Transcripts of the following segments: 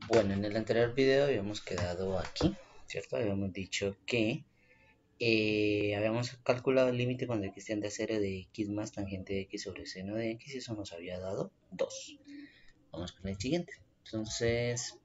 Bueno, en el anterior video habíamos quedado aquí, ¿cierto? Habíamos dicho que habíamos calculado el límite cuando x tiende a 0 de x más tangente de x sobre seno de x y eso nos había dado 2. Vamos con el siguiente. Entonces,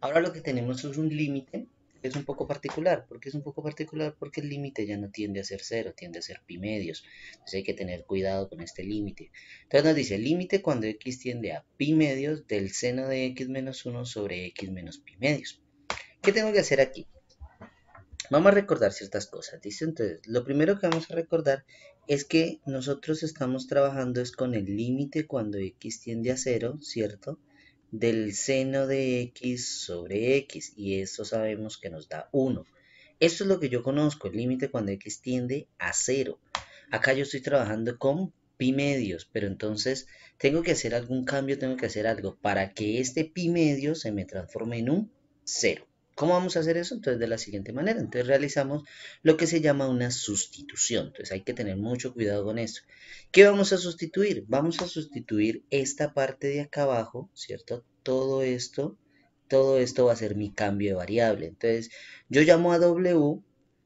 ahora lo que tenemos es un límite que es un poco particular. ¿Por qué es un poco particular? Porque el límite ya no tiende a ser 0, tiende a ser pi medios. Entonces hay que tener cuidado con este límite. Entonces nos dice límite cuando x tiende a pi medios del seno de x menos 1 sobre x menos pi medios. ¿Qué tengo que hacer aquí? Vamos a recordar ciertas cosas, ¿listo? Entonces, lo primero que vamos a recordar es que nosotros estamos trabajando es con el límite cuando x tiende a 0, ¿cierto? Del seno de x sobre x, y eso sabemos que nos da 1. Esto es lo que yo conozco, el límite cuando x tiende a 0. Acá yo estoy trabajando con pi medios, pero entonces tengo que hacer algún cambio, tengo que hacer algo para que este pi medios se me transforme en un 0. ¿Cómo vamos a hacer eso? Entonces, de la siguiente manera. Entonces, realizamos lo que se llama una sustitución. Entonces, hay que tener mucho cuidado con esto. ¿Qué vamos a sustituir? Vamos a sustituir esta parte de acá abajo, ¿cierto? Todo esto va a ser mi cambio de variable. Entonces, yo llamo a W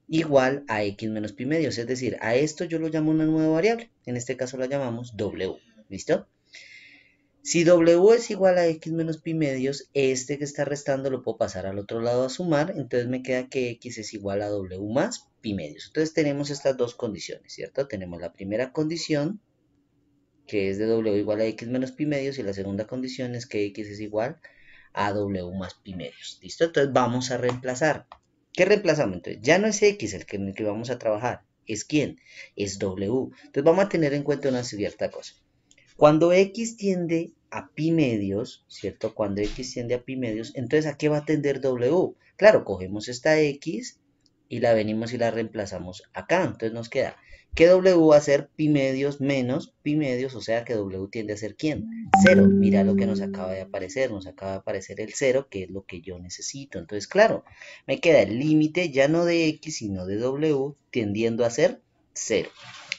igual a x menos pi medios. Es decir, a esto yo lo llamo una nueva variable. En este caso la llamamos W. ¿Listo? Si W es igual a x menos pi medios, este que está restando lo puedo pasar al otro lado a sumar, entonces me queda que x es igual a W más pi medios. Entonces tenemos estas dos condiciones, ¿cierto? Tenemos la primera condición, que es de W igual a x menos pi medios, y la segunda condición es que x es igual a W más pi medios. ¿Listo? Entonces vamos a reemplazar. ¿Qué reemplazamos? Entonces ya no es x en el que vamos a trabajar, ¿es quién? Es W. Entonces vamos a tener en cuenta una cierta cosa. Cuando x tiende a pi medios, ¿cierto? Cuando x tiende a pi medios, entonces ¿a qué va a tender W? Claro, cogemos esta x y la venimos y la reemplazamos acá. Entonces nos queda que W va a ser pi medios menos pi medios, o sea que W tiende a ser ¿quién? 0. Mira lo que nos acaba de aparecer. Nos acaba de aparecer el 0, que es lo que yo necesito. Entonces, claro, me queda el límite ya no de x, sino de W, tendiendo a ser 0.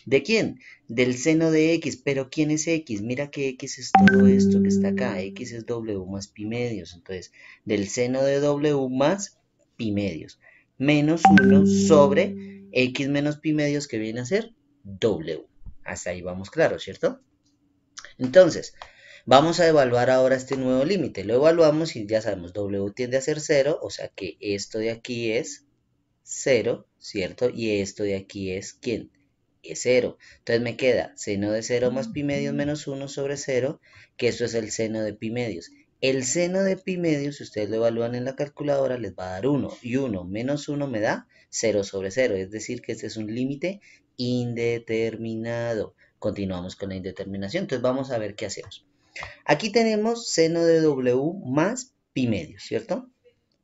¿De quién? Del seno de x, pero ¿quién es x? Mira que x es todo esto que está acá, x es w más pi medios, entonces del seno de w más pi medios, menos 1 sobre x menos pi medios, que viene a ser w. Hasta ahí vamos claro, ¿cierto? Entonces, vamos a evaluar ahora este nuevo límite, lo evaluamos y ya sabemos, w tiende a ser 0, o sea que esto de aquí es 0, ¿cierto? Y esto de aquí es, ¿quién? Es 0. Entonces me queda seno de 0 más pi medios menos 1 sobre 0, que esto es el seno de pi medios. El seno de pi medios, si ustedes lo evalúan en la calculadora, les va a dar 1. Y 1 menos 1 me da 0 sobre 0. Es decir, que este es un límite indeterminado. Continuamos con la indeterminación. Entonces vamos a ver qué hacemos. Aquí tenemos seno de w más pi medios, ¿cierto?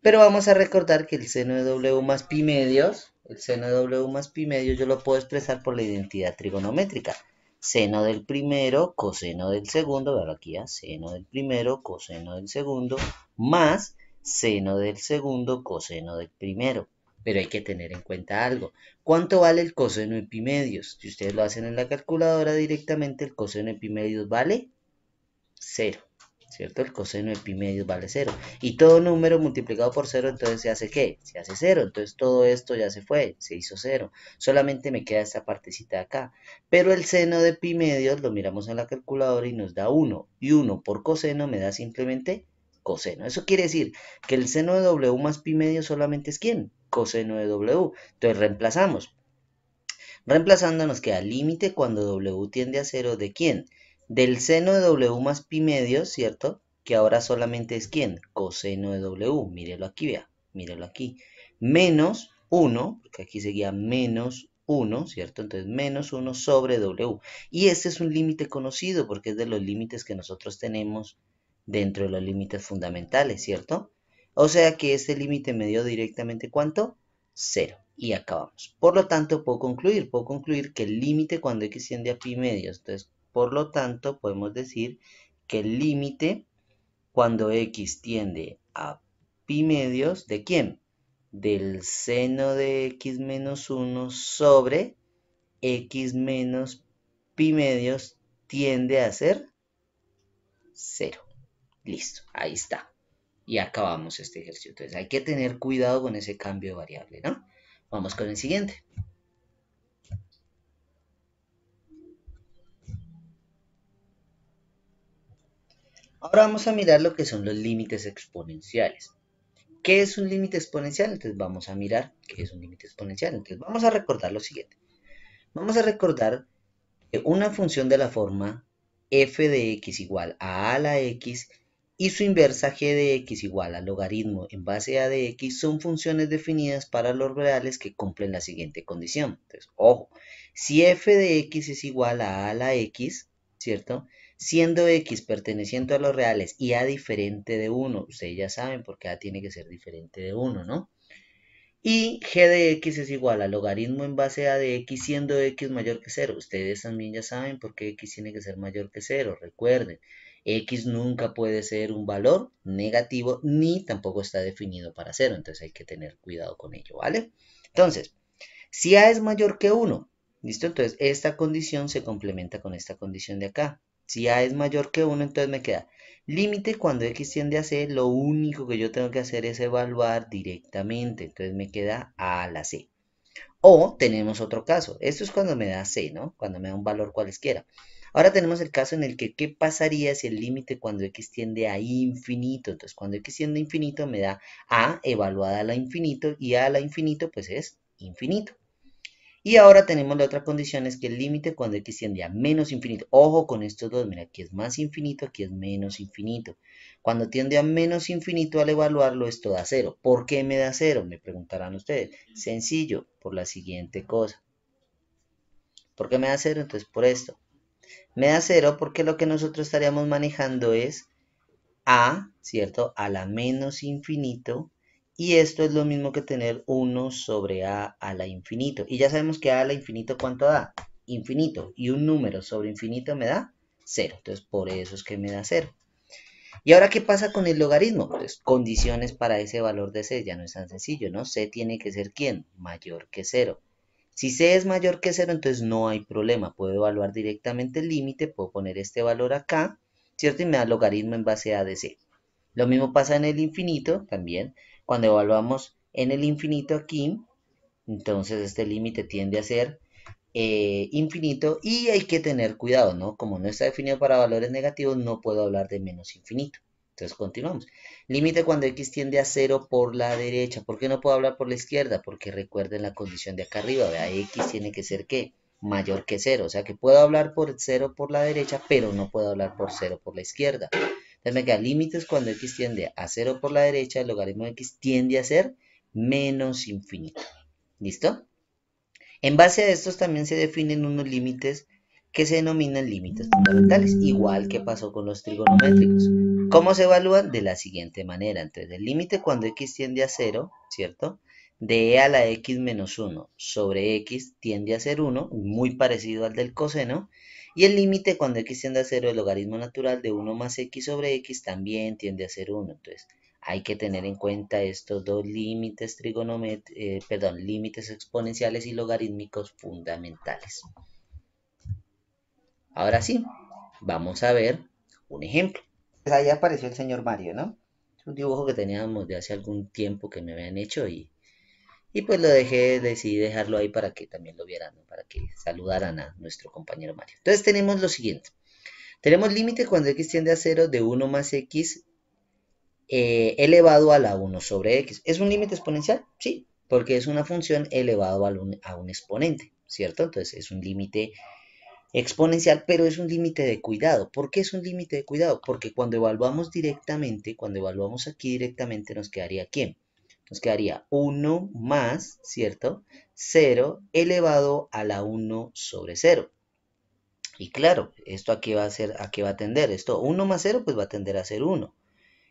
Pero vamos a recordar que el seno de W más pi medios, el seno de W más pi medios yo lo puedo expresar por la identidad trigonométrica. Seno del primero, coseno del segundo, vean aquí, seno del primero, coseno del segundo, más seno del segundo, coseno del primero. Pero hay que tener en cuenta algo. ¿Cuánto vale el coseno de pi medios? Si ustedes lo hacen en la calculadora directamente, el coseno de pi medios vale 0. ¿Cierto? El coseno de pi medios vale 0. Y todo número multiplicado por 0, entonces se hace ¿qué? Se hace 0. Entonces todo esto ya se fue, se hizo 0. Solamente me queda esta partecita de acá. Pero el seno de pi medios lo miramos en la calculadora y nos da 1. Y 1 por coseno me da simplemente coseno. Eso quiere decir que el seno de W más pi medios solamente es ¿quién? Coseno de W. Entonces reemplazamos. Reemplazando nos queda límite cuando W tiende a 0 de ¿quién? Del seno de W más pi medios, ¿cierto? Que ahora solamente es ¿quién? Coseno de W. Mírelo aquí, vea. Mírelo aquí. Menos 1, porque aquí seguía menos 1, ¿cierto? Entonces menos 1 sobre W. Y este es un límite conocido porque es de los límites que nosotros tenemos dentro de los límites fundamentales, ¿cierto? O sea que este límite me dio directamente ¿cuánto? 0. Y acabamos. Por lo tanto, puedo concluir que el límite cuando x tiende a pi medios. Entonces, por lo tanto, podemos decir que el límite cuando x tiende a pi medios, ¿de quién? Del seno de x menos 1 sobre x menos pi medios tiende a ser 0. Listo, ahí está. y acabamos este ejercicio. Entonces hay que tener cuidado con ese cambio de variable, ¿no? Vamos con el siguiente. Ahora vamos a mirar lo que son los límites exponenciales. ¿Qué es un límite exponencial? Entonces vamos a mirar qué es un límite exponencial. Entonces vamos a recordar lo siguiente. Vamos a recordar que una función de la forma f de x igual a la x y su inversa g de x igual al logaritmo en base a de x son funciones definidas para los reales que cumplen la siguiente condición. Entonces, ojo, si f de x es igual a la x, ¿cierto? Siendo x perteneciente a los reales y a diferente de 1, ustedes ya saben por qué a tiene que ser diferente de 1, ¿no? Y g de x es igual al logaritmo en base a de x siendo x mayor que 0. Ustedes también ya saben por qué x tiene que ser mayor que 0. Recuerden, x nunca puede ser un valor negativo ni tampoco está definido para 0. Entonces hay que tener cuidado con ello, ¿vale? Entonces, si a es mayor que 1, ¿listo? Entonces esta condición se complementa con esta condición de acá. Si a es mayor que 1, entonces me queda límite cuando x tiende a c, lo único que yo tengo que hacer es evaluar directamente. Entonces me queda a la c. O tenemos otro caso. Esto es cuando me da c, ¿no? Cuando me da un valor cualesquiera. Ahora tenemos el caso en el que, ¿qué pasaría si el límite cuando x tiende a infinito? Entonces, cuando x tiende a infinito me da a evaluada a la infinito y a la infinito pues es infinito. Y ahora tenemos la otra condición, es que el límite cuando x tiende a menos infinito. Ojo con estos dos, mira, aquí es más infinito, aquí es menos infinito. Cuando tiende a menos infinito, al evaluarlo, esto da cero. ¿Por qué me da cero? Me preguntarán ustedes. Sencillo, por la siguiente cosa. ¿Por qué me da cero? Entonces, por esto. Me da cero porque lo que nosotros estaríamos manejando es a, ¿cierto? A la menos infinito. Y esto es lo mismo que tener 1 sobre a la infinito. Y ya sabemos que a la infinito, ¿cuánto da? Infinito. Y un número sobre infinito me da 0. Entonces, por eso es que me da 0. ¿Y ahora qué pasa con el logaritmo? Pues condiciones para ese valor de c. Ya no es tan sencillo, ¿no? C tiene que ser, ¿quién? Mayor que 0. Si c es mayor que 0, entonces no hay problema. Puedo evaluar directamente el límite. Puedo poner este valor acá, ¿cierto? Y me da logaritmo en base a de c. Lo mismo pasa en el infinito también. Cuando evaluamos en el infinito aquí, entonces este límite tiende a ser infinito y hay que tener cuidado, ¿no? Como no está definido para valores negativos, no puedo hablar de menos infinito. Entonces continuamos. Límite cuando x tiende a 0 por la derecha. ¿Por qué no puedo hablar por la izquierda? Porque recuerden la condición de acá arriba. Vea, x tiene que ser ¿qué? Mayor que 0. O sea que puedo hablar por 0 por la derecha, pero no puedo hablar por 0 por la izquierda. Entonces me queda límites cuando x tiende a 0 por la derecha, el logaritmo de x tiende a ser menos infinito. ¿Listo? En base a estos también se definen unos límites que se denominan límites fundamentales, igual que pasó con los trigonométricos. ¿Cómo se evalúan? De la siguiente manera. Entonces, el límite cuando x tiende a 0, ¿cierto? De e a la x menos 1 sobre x tiende a ser 1, muy parecido al del coseno. Y el límite cuando x tiende a 0, el logaritmo natural de 1 más x sobre x también tiende a ser 1. Entonces, hay que tener en cuenta estos dos límites límites exponenciales y logarítmicos fundamentales. Ahora sí, vamos a ver un ejemplo. Pues ahí apareció el señor Mario, ¿no? Es un dibujo que teníamos de hace algún tiempo que me habían hecho y pues lo decidí dejarlo ahí para que también lo vieran, ¿no? Para que saludaran a nuestro compañero Mario. Entonces tenemos lo siguiente. Tenemos límite cuando x tiende a 0 de 1 más x elevado a la 1 sobre x. ¿Es un límite exponencial? Sí, porque es una función elevado a un exponente, ¿cierto? Entonces es un límite exponencial, pero es un límite de cuidado. ¿Por qué es un límite de cuidado? Porque cuando evaluamos directamente, cuando evaluamos aquí directamente, nos quedaría ¿quién? Nos quedaría 1 más, ¿cierto? 0 elevado a la 1 sobre 0. Y claro, ¿esto a qué va a ser, a qué va a tender? Esto 1 más 0 pues va a tender a ser 1.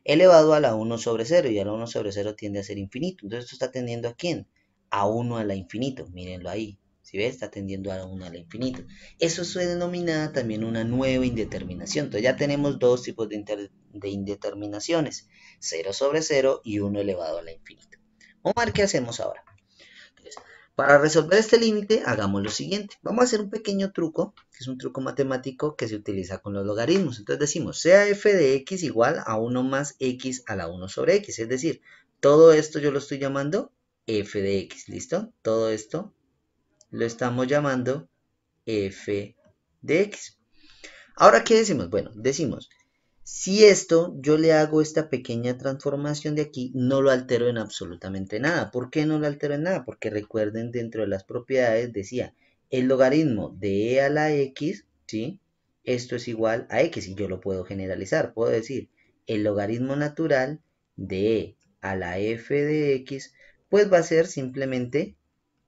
Elevado a la 1 sobre 0 y a la 1 sobre 0 tiende a ser infinito. Entonces esto está tendiendo ¿a quién? A 1 a la infinito. Mírenlo ahí. ¿Sí ves? Está tendiendo a 1 a la infinito. Eso se denomina también una nueva indeterminación. Entonces ya tenemos dos tipos de indeterminaciones. 0 sobre 0 y 1 elevado a la infinito. Vamos a ver qué hacemos ahora. Entonces, Para resolver este límite, hagamos lo siguiente. Vamos a hacer un pequeño truco, que es un truco matemático que se utiliza con los logaritmos. Entonces decimos, sea f de x igual a 1 más x a la 1 sobre x. Es decir, todo esto yo lo estoy llamando f de x, ¿listo? Todo esto lo estamos llamando f de x. Ahora, ¿qué decimos? Bueno, decimos, si esto yo le hago esta pequeña transformación de aquí, no lo altero en absolutamente nada. ¿Por qué no lo altero en nada? Porque recuerden, dentro de las propiedades decía, el logaritmo de e a la x, ¿sí? Esto es igual a x y yo lo puedo generalizar. Puedo decir, el logaritmo natural de e a la f de x, pues va a ser simplemente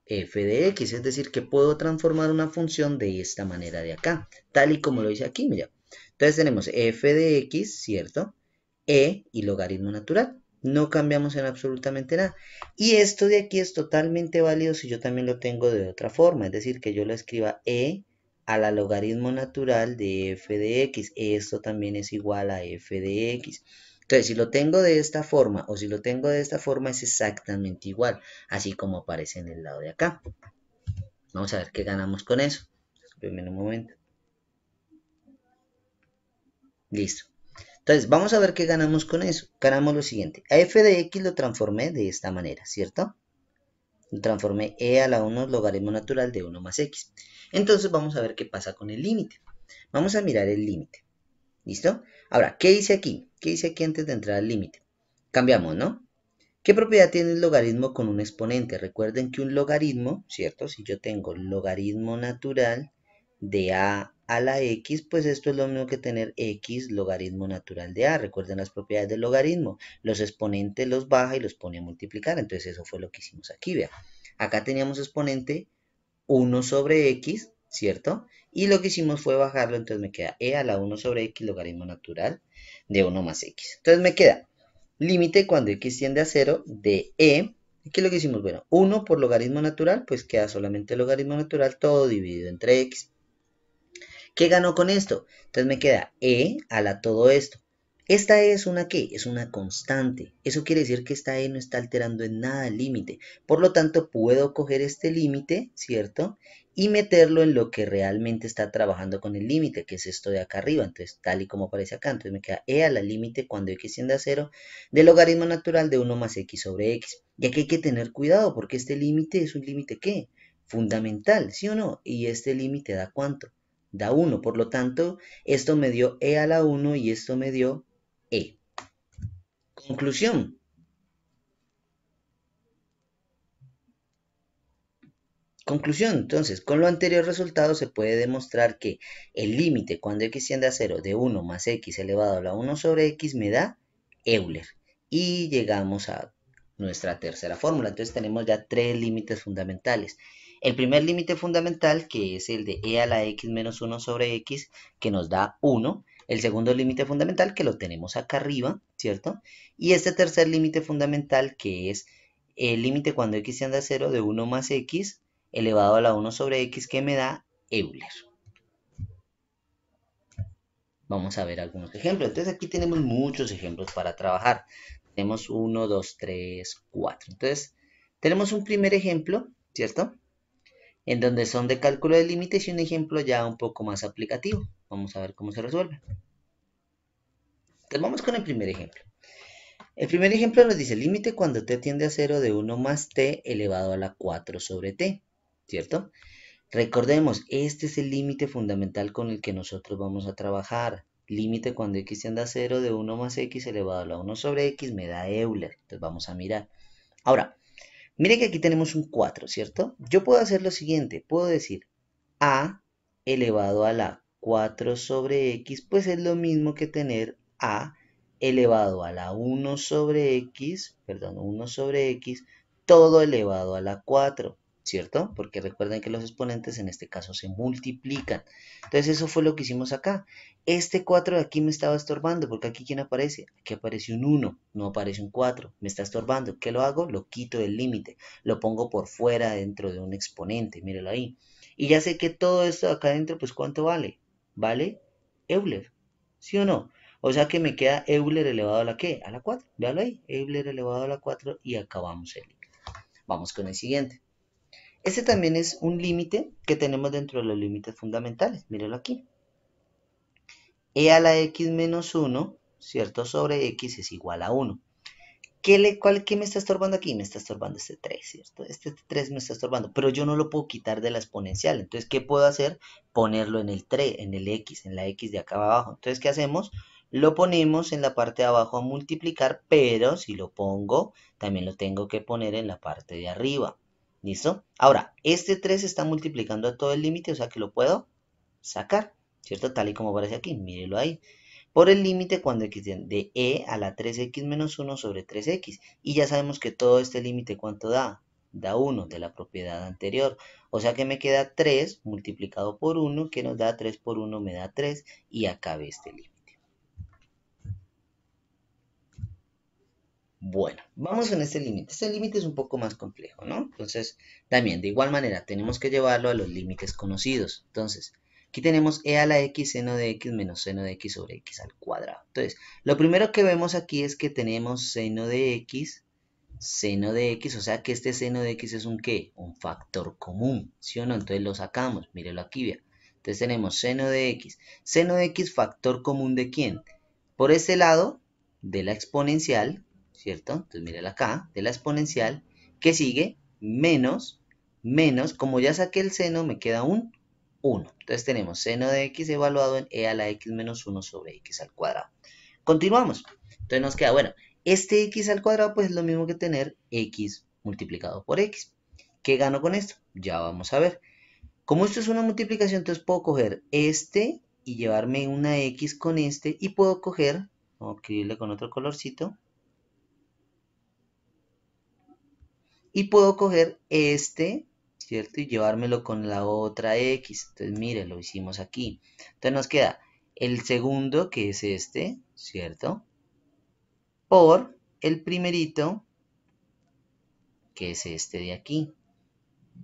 f de x, es decir, que puedo transformar una función de esta manera de acá, tal y como lo hice aquí, mira. Entonces tenemos f de x, ¿cierto? E y logaritmo natural. No cambiamos en absolutamente nada. Y esto de aquí es totalmente válido si yo también lo tengo de otra forma, es decir, que yo lo escriba e a la logaritmo natural de f de x. Esto también es igual a f de x. Entonces, si lo tengo de esta forma o si lo tengo de esta forma es exactamente igual, así como aparece en el lado de acá. Vamos a ver qué ganamos con eso. Espérenme un momento. Listo. Entonces, vamos a ver qué ganamos con eso. Ganamos lo siguiente. A f de x lo transformé de esta manera, ¿cierto? Lo transformé e a la 1 logaritmo natural de 1 más x. Entonces, vamos a ver qué pasa con el límite. Vamos a mirar el límite. ¿Listo? Ahora, ¿qué hice aquí? ¿Qué hice aquí antes de entrar al límite? Cambiamos, ¿no? ¿Qué propiedad tiene el logaritmo con un exponente? Recuerden que un logaritmo, ¿cierto? Si yo tengo logaritmo natural de a la x, pues esto es lo mismo que tener x logaritmo natural de a. Recuerden las propiedades del logaritmo. Los exponentes los baja y los pone a multiplicar. Entonces eso fue lo que hicimos aquí, vean. Acá teníamos exponente 1 sobre x, ¿cierto? Y lo que hicimos fue bajarlo, entonces me queda e a la 1 sobre x logaritmo natural de 1 más x. Entonces me queda límite cuando x tiende a 0 de e. ¿Qué es lo que hicimos? Bueno, 1 por logaritmo natural, pues queda solamente el logaritmo natural, todo dividido entre x. ¿Qué ganó con esto? Entonces me queda e a la todo esto. Esta e es una ¿qué? Es una constante. Eso quiere decir que esta e no está alterando en nada el límite. Por lo tanto, puedo coger este límite, ¿cierto? Y meterlo en lo que realmente está trabajando con el límite, que es esto de acá arriba. Entonces, tal y como aparece acá. Entonces me queda e a la límite cuando x tiende a 0 del logaritmo natural de 1 más x sobre x. Y aquí hay que tener cuidado porque este límite es un límite ¿qué? Fundamental, ¿sí o no? Y este límite da ¿cuánto? Da 1, por lo tanto, esto me dio e a la 1 y esto me dio e. Conclusión. Conclusión, entonces, con lo anterior resultado se puede demostrar que el límite cuando x tiende a 0 de 1 más x elevado a la 1 sobre x me da Euler. Y llegamos a nuestra tercera fórmula. Entonces tenemos ya tres límites fundamentales. El primer límite fundamental, que es el de e a la x menos 1 sobre x, que nos da 1. El segundo límite fundamental, que lo tenemos acá arriba, ¿cierto? Y este tercer límite fundamental, que es el límite cuando x tiende a 0 de 1 más x elevado a la 1 sobre x, que me da Euler. Vamos a ver algunos ejemplos. Entonces aquí tenemos muchos ejemplos para trabajar. Tenemos 1, 2, 3, 4. Entonces tenemos un primer ejemplo, ¿cierto? En donde son de cálculo de límites y un ejemplo ya un poco más aplicativo. Vamos a ver cómo se resuelve. Entonces vamos con el primer ejemplo. El primer ejemplo nos dice límite cuando t tiende a 0 de 1 más t elevado a la 4 sobre t, ¿cierto? Recordemos, este es el límite fundamental con el que nosotros vamos a trabajar. Límite cuando x tiende a 0 de 1 más x elevado a la 1 sobre x me da Euler. Entonces vamos a mirar. Ahora, mire que aquí tenemos un 4, ¿cierto? Yo puedo hacer lo siguiente. Puedo decir a elevado a la 4 sobre x, pues es lo mismo que tener a elevado a la 1 sobre x, perdón, 1 sobre x, todo elevado a la 4. ¿Cierto? Porque recuerden que los exponentes en este caso se multiplican. Entonces eso fue lo que hicimos acá. Este 4 de aquí me estaba estorbando, porque aquí ¿quién aparece? Aquí aparece un 1, no aparece un 4. Me está estorbando. ¿Qué lo hago? Lo quito del límite. Lo pongo por fuera dentro de un exponente. Mírelo ahí. Y ya sé que todo esto de acá adentro, pues ¿cuánto vale? Vale Euler. ¿Sí o no? O sea que me queda Euler elevado a la ¿qué? A la 4. Véalo ahí. Euler elevado a la 4 y acabamos el límite. Vamos con el siguiente. Este también es un límite que tenemos dentro de los límites fundamentales. Mírenlo aquí. E a la x menos 1, ¿cierto? Sobre x es igual a 1. ¿Qué me está estorbando aquí? Me está estorbando este 3, ¿cierto? Este 3 me está estorbando, pero yo no lo puedo quitar de la exponencial. Entonces, ¿qué puedo hacer? Ponerlo en el 3, en el x, en la x de acá abajo. Entonces, ¿qué hacemos? Lo ponemos en la parte de abajo a multiplicar, pero si lo pongo, también lo tengo que poner en la parte de arriba. ¿Listo? Ahora, este 3 está multiplicando a todo el límite, o sea que lo puedo sacar, ¿cierto? Tal y como aparece aquí, mírelo ahí. Por el límite cuando x de e a la 3x menos 1 sobre 3x. Y ya sabemos que todo este límite, ¿cuánto da? Da 1 de la propiedad anterior. O sea que me queda 3 multiplicado por 1, que nos da 3 por 1 me da 3, y acabe este límite. Bueno, vamos en este límite. Este límite es un poco más complejo, ¿no? Entonces, también, de igual manera, tenemos que llevarlo a los límites conocidos. Entonces, aquí tenemos e a la x seno de x menos seno de x sobre x al cuadrado. Entonces, lo primero que vemos aquí es que tenemos seno de x, o sea que este seno de x es un ¿qué? Un factor común, ¿sí o no? Entonces lo sacamos, mírelo aquí, vea. Entonces tenemos seno de x, factor común ¿de quién? Por este lado, de la exponencial, ¿cierto? Entonces mírala acá, de la exponencial, que sigue menos, como ya saqué el seno, me queda un 1. Entonces tenemos seno de x evaluado en e a la x menos 1 sobre x al cuadrado. Continuamos. Entonces nos queda, bueno, este x al cuadrado pues es lo mismo que tener x multiplicado por x. ¿Qué gano con esto? Ya vamos a ver. Como esto es una multiplicación, entonces puedo coger este y llevarme una x con este, y puedo coger, vamos a escribirle con otro colorcito, y puedo coger este, ¿cierto? Y llevármelo con la otra x. Entonces, mire, lo hicimos aquí. Entonces nos queda el segundo, que es este, ¿cierto? Por el primerito, que es este de aquí.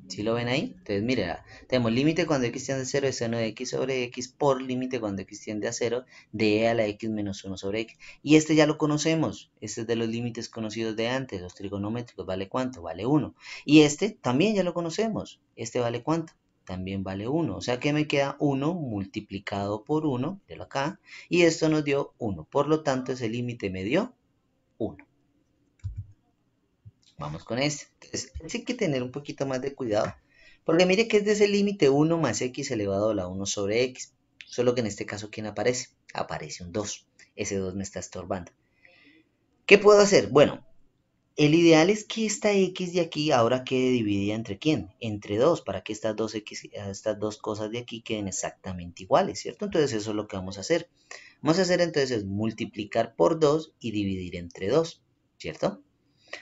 ¿Sí lo ven ahí? Entonces, mire, tenemos límite cuando x tiende a 0 de seno de x sobre x por límite cuando x tiende a 0 de e a la x menos 1 sobre x. Y este ya lo conocemos. Este es de los límites conocidos de antes, los trigonométricos. ¿Vale cuánto? Vale 1. Y este también ya lo conocemos. ¿Este vale cuánto? También vale 1. O sea que me queda 1 multiplicado por 1, de acá, y esto nos dio 1. Por lo tanto, ese límite me dio 1. Vamos con este. Entonces, hay que tener un poquito más de cuidado. Porque mire que es de ese límite 1 más x elevado a la 1 sobre x. Solo que en este caso, ¿quién aparece? Aparece un 2. Ese 2 me está estorbando. ¿Qué puedo hacer? Bueno, el ideal es que esta x de aquí ahora quede dividida entre ¿quién? Entre 2, para que estas dos cosas de aquí queden exactamente iguales, ¿cierto? Entonces eso es lo que vamos a hacer. Vamos a hacer entonces multiplicar por 2 y dividir entre 2, ¿cierto?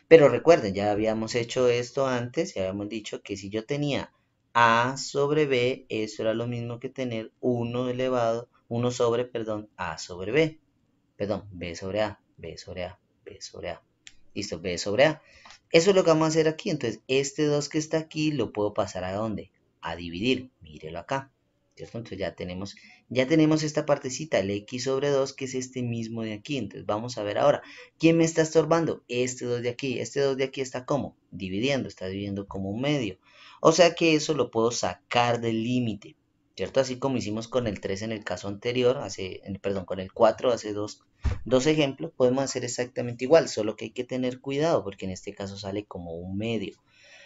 Pero recuerden, ya habíamos hecho esto antes, ya habíamos dicho que si yo tenía a sobre b, eso era lo mismo que tener 1 sobre, perdón, a sobre b. Perdón, b sobre a, b sobre a, b sobre a. Listo, b sobre a. Eso es lo que vamos a hacer aquí. Entonces, este 2 que está aquí lo puedo pasar ¿a dónde? A dividir. Mírelo acá. ¿Cierto? Entonces ya tenemos esta partecita, el x sobre 2, que es este mismo de aquí. Entonces vamos a ver ahora, ¿quién me está estorbando? Este 2 de aquí. Este 2 de aquí está ¿cómo? Dividiendo, está dividiendo como un medio. O sea que eso lo puedo sacar del límite, ¿cierto? Así como hicimos con el 3 en el caso anterior, perdón, con el 4 hace dos ejemplos, podemos hacer exactamente igual, solo que hay que tener cuidado porque en este caso sale como un medio.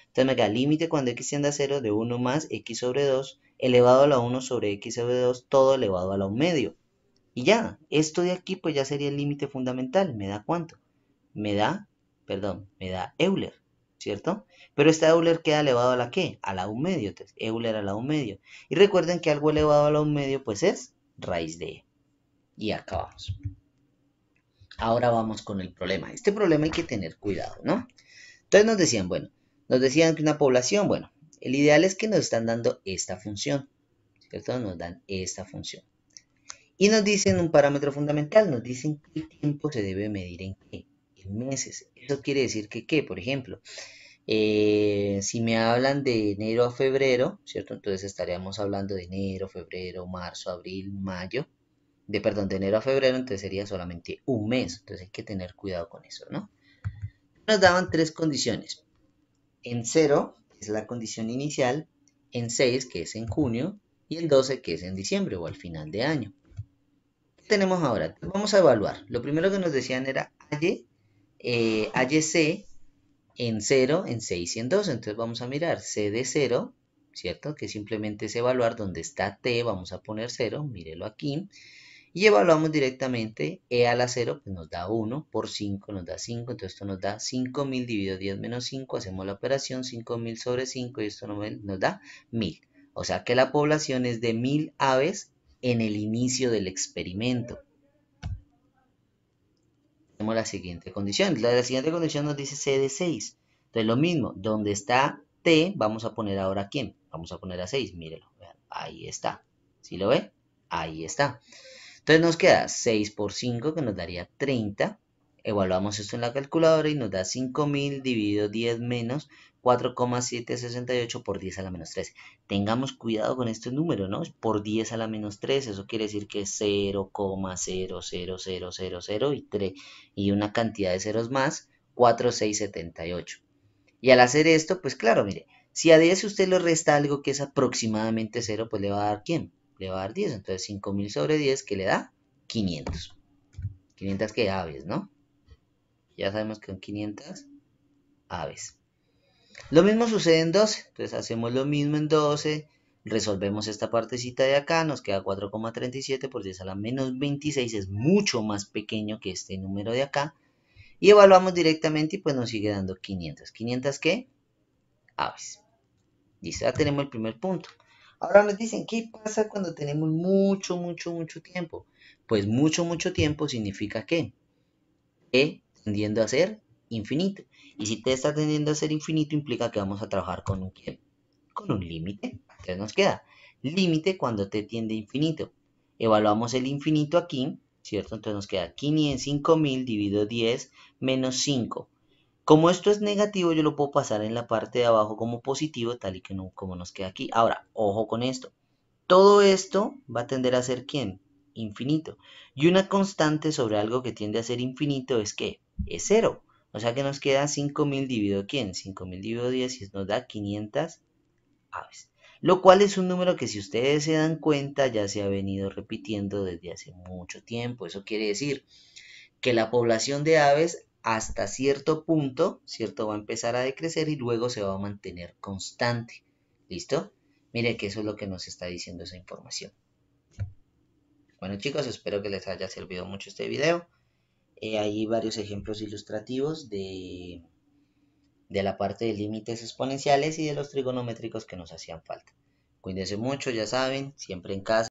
Entonces me queda límite cuando x tiende a 0 de 1 más x sobre 2 elevado a la 1 sobre x sobre 2, todo elevado a la 1 medio. Y ya, esto de aquí pues ya sería el límite fundamental. ¿Me da cuánto? Me da Euler, ¿cierto? Pero esta Euler queda elevado a la ¿qué? A la 1 medio. Entonces, Euler a la 1 medio. Y recuerden que algo elevado a la 1 medio pues es raíz de e. Y acabamos. Ahora vamos con el problema. Este problema hay que tener cuidado, ¿no? Entonces nos decían que una población, bueno, el ideal es que nos están dando esta función, ¿cierto? Nos dan esta función. Y nos dicen un parámetro fundamental, nos dicen qué tiempo se debe medir en qué, en meses. Eso quiere decir que, ¿qué? Por ejemplo, si me hablan de enero a febrero, ¿cierto? Entonces estaríamos hablando de enero, febrero, marzo, abril, mayo. De enero a febrero, entonces sería solamente un mes. Entonces hay que tener cuidado con eso, ¿no? Nos daban tres condiciones. En 0, es la condición inicial, en 6, que es en junio, y en 12, que es en diciembre o al final de año. ¿Qué tenemos ahora? Vamos a evaluar. Lo primero que nos decían era halle C en 0, en 6 y en 12. Entonces vamos a mirar C de 0, ¿cierto? Que simplemente es evaluar donde está T, vamos a poner 0, mírelo aquí. Y evaluamos directamente E a la 0, pues nos da 1, por 5 nos da 5, entonces esto nos da 5000 dividido 10 menos 5, hacemos la operación 5000 sobre 5 y esto nos da 1000. O sea que la población es de 1000 aves en el inicio del experimento. Tenemos la siguiente condición. La siguiente condición nos dice C de 6. Entonces lo mismo, donde está T, vamos a poner ahora ¿a quién? Vamos a poner a 6, mírelo. Ahí está. ¿Sí lo ve? Ahí está. Entonces nos queda 6 por 5, que nos daría 30. Evaluamos esto en la calculadora y nos da 5000 dividido 10 menos 4,768 por 10 a la menos 13. Tengamos cuidado con este número, ¿no? Por 10 a la menos 13, eso quiere decir que es 0,00000 y 3, y una cantidad de ceros más, 4678. Y al hacer esto, pues claro, mire, si a 10 usted le resta algo que es aproximadamente 0, pues le va a dar ¿quién? Le va a dar 10. Entonces 5000 sobre 10, que le da 500. 500 que aves, ¿no? Ya sabemos que son 500 aves. Lo mismo sucede en 12. Entonces hacemos lo mismo en 12. Resolvemos esta partecita de acá. Nos queda 4,37 por 10 a la menos 26. Es mucho más pequeño que este número de acá. Y evaluamos directamente y pues nos sigue dando 500. ¿500 qué? Aves. Listo, ya tenemos el primer punto. Ahora nos dicen, ¿qué pasa cuando tenemos mucho tiempo? Pues mucho tiempo significa ¿qué? T tendiendo a ser infinito. Y si T está tendiendo a ser infinito, implica que vamos a trabajar con un ¿qué? Con un límite. Entonces nos queda límite cuando T tiende a infinito. Evaluamos el infinito aquí, ¿cierto? Entonces nos queda 5000 dividido 10 menos 5. Como esto es negativo, yo lo puedo pasar en la parte de abajo como positivo, tal y como nos queda aquí. Ahora, ojo con esto. Todo esto va a tender a ser ¿quién? Infinito. Y una constante sobre algo que tiende a ser infinito es ¿qué? Es 0. O sea que nos queda 5000 dividido ¿quién? 5000 dividido 10 y nos da 500 aves. Lo cual es un número que si ustedes se dan cuenta ya se ha venido repitiendo desde hace mucho tiempo. Eso quiere decir que la población de aves hasta cierto punto, ¿cierto? Va a empezar a decrecer y luego se va a mantener constante. ¿Listo? Mire que eso es lo que nos está diciendo esa información. Bueno chicos, espero que les haya servido mucho este video. Hay varios ejemplos ilustrativos de la parte de límites exponenciales y de los trigonométricos que nos hacían falta. Cuídense mucho, ya saben, siempre en casa.